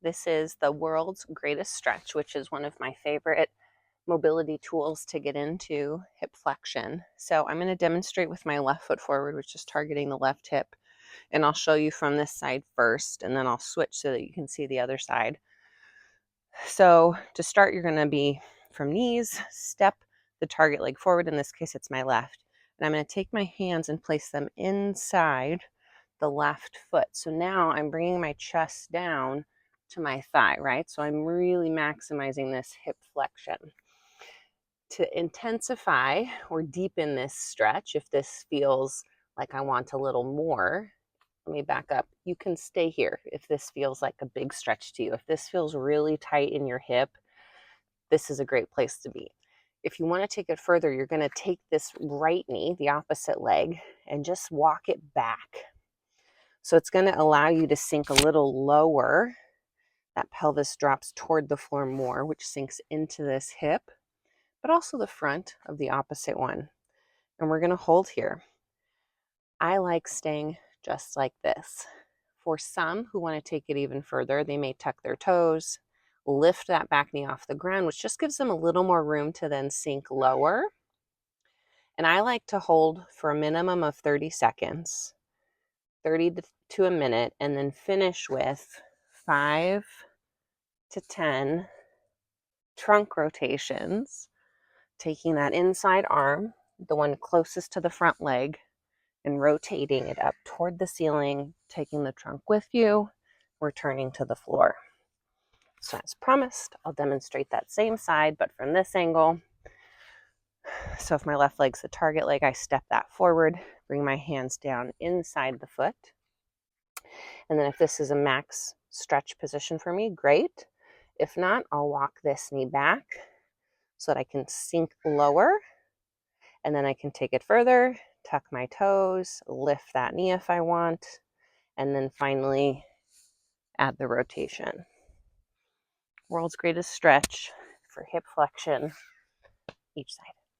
This is the world's greatest stretch, which is one of my favorite mobility tools to get into, hip flexion. So I'm going to demonstrate with my left foot forward, which is targeting the left hip. And I'll show you from this side first, and then I'll switch so that you can see the other side. So to start, you're going to be from knees, step the target leg forward. In this case, it's my left. And I'm going to take my hands and place them inside the left foot. So now I'm bringing my chest down to my thigh, right? So I'm really maximizing this hip flexion. To intensify or deepen this stretch, if this feels like I want a little more, let me back up. You can stay here if this feels like a big stretch to you. If this feels really tight in your hip, this is a great place to be. If you want to take it further, you're going to take this right knee, the opposite leg, and just walk it back. So it's going to allow you to sink a little lower. That pelvis drops toward the floor more, which sinks into this hip, but also the front of the opposite one. And we're going to hold here. I like staying just like this. For some who want to take it even further, they may tuck their toes, lift that back knee off the ground, which just gives them a little more room to then sink lower. And I like to hold for a minimum of 30 seconds, 30 to a minute, and then finish with 5 to 10 trunk rotations, taking that inside arm, the one closest to the front leg, and rotating it up toward the ceiling, taking the trunk with you, returning to the floor. So as promised, I'll demonstrate that same side, but from this angle. So if my left leg's the target leg, I step that forward, bring my hands down inside the foot. And then if this is a max stretch position for me, great. If not, I'll walk this knee back so that I can sink lower, and then I can take it further, tuck my toes, lift that knee if I want, and then finally add the rotation. World's greatest stretch for hip flexion, each side.